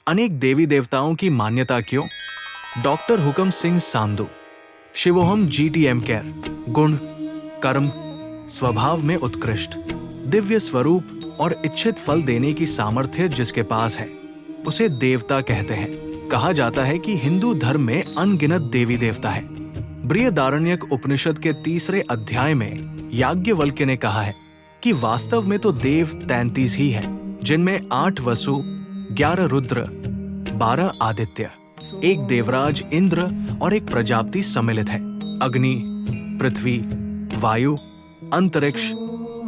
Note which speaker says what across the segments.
Speaker 1: अनेक देवी देवताओं की मान्यता क्यों? Doctor Hukam Singh Sandhu. Shivoham GTM care. गुण, कर्म, स्वभाव में उत्कृष्ट, दिव्य स्वरूप और इच्छित फल देने की सामर्थ्य जिसके पास है उसे देवता कहते हैं। कहा जाता है कि हिंदू धर्म में अनगिनत देवी देवता है। बृहदारण्यक उपनिषद के 3 अध्याय में याज्ञवल्क्य ने कहा है कि वास्तव में तो देव 33 ही हैं, जिनमें 8 वसु, 11 रुद्र, 12 आदित्य, 1 देवराज इंद्र और 1 प्रजापति सम्मिलित है। अग्नि, पृथ्वी, वायु, अंतरिक्ष,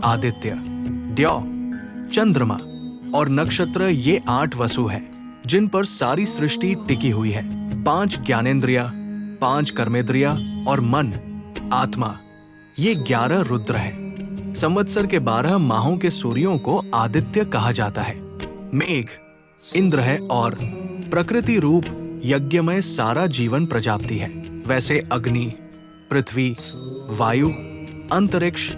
Speaker 1: आदित्य, द्यौ, चंद्रमा और नक्षत्र, ये 8 वसु हैं जिन पर सारी सृष्टि टिकी हुई है। 5 ज्ञानेंद्रिया, 5 कर्मेंद्रिया और मन, आत्मा, ये 11 रुद्र है। संवत्सर के 12 माहों के सूर्यों को आदित्य कहा जाता है। मेघ इंद्र है और प्रकृति रूप यज्ञमय सारा जीवन प्रजापति है। वैसे अग्नि, पृथ्वी, वायु, अंतरिक्ष,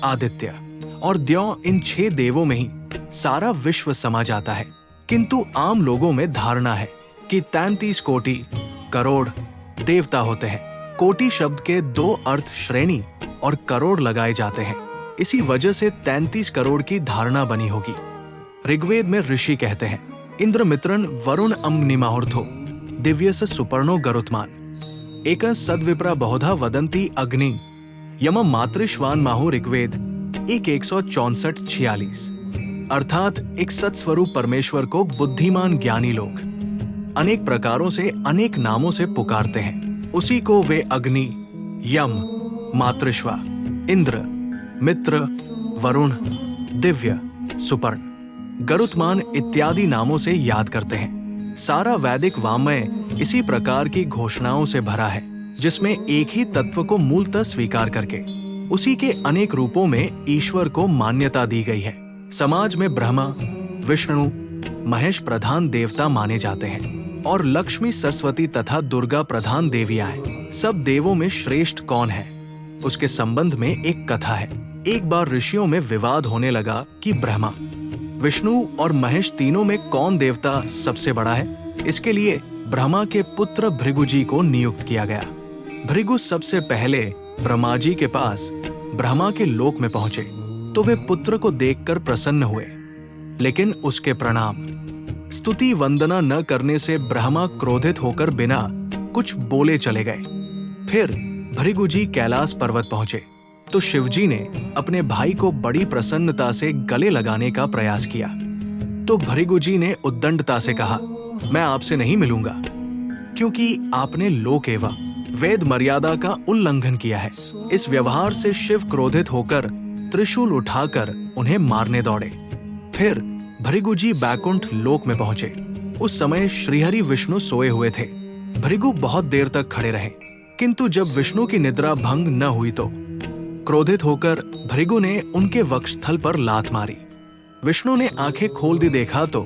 Speaker 1: आदित्य और द्यौ, इन 6 देवों में ही सारा विश्व समा जाता है। किंतु आम लोगों में धारणा है कि 33 कोटि, करोड़ देवता होते हैं। कोटि शब्द के 2 अर्थ श्रेणी और करोड़ लगाए जाते हैं। इसी वजह से 33 करोड़ की धारणा बनी होगी। ऋग्वेद में ऋषि कहते हैं, इंद्रमित्रन वरुण अम्निमाहुर्थो दिव्यस सुपर्णो गरुत्मान एक सद्विप्रा बहुधा वदंती अग्नि यम मातृश्वान माहु। ऋग्वेद 1:164-46। अर्थात एक सत्स्वरूप परमेश्वर को बुद्धिमान ज्ञानी लोग अनेक प्रकारों से अनेक नामों से पुकारते हैं। उसी को वे अग्नि, यम, मातृश्वा, इंद्र, मित्र, वरुण, दिव्य, सुपर्ण, गरुत्मान इत्यादि नामों से याद करते हैं। सारा वैदिक वाङ्मय इसी प्रकार की घोषणाओं से भरा है, जिसमें एक ही तत्व को मूलतः स्वीकार करके उसी के अनेक रूपों में ईश्वर को मान्यता दी गई है। समाज में ब्रह्मा, विष्णु, महेश प्रधान देवता माने जाते हैं और लक्ष्मी, सरस्वती तथा दुर्गा प्रधान देवियां हैं। सब देवों में श्रेष्ठ कौन है, उसके संबंध में एक कथा है। एक बार ऋषियों में विवाद होने लगा कि ब्रह्मा, विष्णु और महेश तीनों में कौन देवता सबसे बड़ा है। इसके लिए ब्रह्मा के पुत्र भृगु जी को नियुक्त किया गया। भृगु सबसे पहले ब्रह्मा जी के पास ब्रह्मा के लोक में पहुंचे तो वे पुत्र को देखकर प्रसन्न हुए, लेकिन उसके प्रणाम, स्तुति वंदना न करने से ब्रह्मा क्रोधित होकर बिना कुछ बोले चले गए। फिर भृगु जी कैलाश पर्वत पहुंचे तो शिवजी ने अपने भाई को बड़ी प्रसन्नता से गले लगाने का प्रयास किया। तो भृगु जी ने उद्दंडता से कहा, मैं आपसे नहीं मिलूंगा, क्योंकि आपने लोक एवं वेद मर्यादा का उल्लंघन किया है। इस व्यवहार से शिव क्रोधित होकर त्रिशूल उठाकर उन्हें मारने दौड़े। फिर भृगु जी बैकुंठ लोक में पहुंचे। उस समय श्रीहरि विष्णु सोए हुए थे। भृगु बहुत देर तक खड़े रहे, किंतु जब विष्णु की निद्रा भंग न हुई तो क्रोधित होकर भृगु ने उनके वक्षस्थल पर लात मारी। विष्णु ने आंखें खोल दी, देखा तो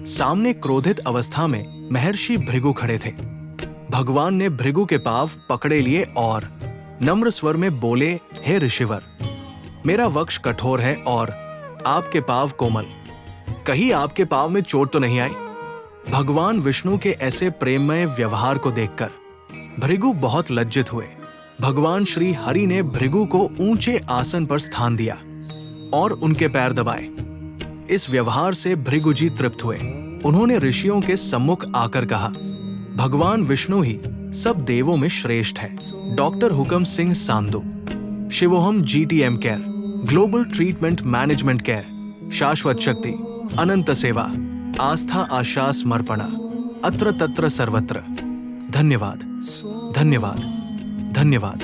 Speaker 1: सामने क्रोधित अवस्था में महर्षि भृगु खड़े थे। भगवान ने भृगु के पांव पकड़े लिए और नम्र स्वर में बोले, हे ऋषिवर, मेरा वक्ष कठोर है और आपके पांव कोमल, कहीं आपके पांव में चोट तो नहीं आई? भगवान विष्णु के ऐसे प्रेममय व्यवहार को देखकर भृगु बहुत लज्जित हुए। भगवान श्री हरि ने भृगु को ऊंचे आसन पर स्थान दिया और उनके पैर दबाए। इस व्यवहार से भृगु जी तृप्त हुए। उन्होंने ऋषियों के सम्मुख आकर कहा, भगवान विष्णु ही सब देवों में श्रेष्ठ है। Doctor Hukam Singh Sandhu. Shivoham GTM care, global treatment management care, शाश्वत शक्ति, अनंत सेवा, आस्था आशा समर्पणा, अत्र तत्र सर्वत्र। धन्यवाद, धन्यवाद, धन्यवाद।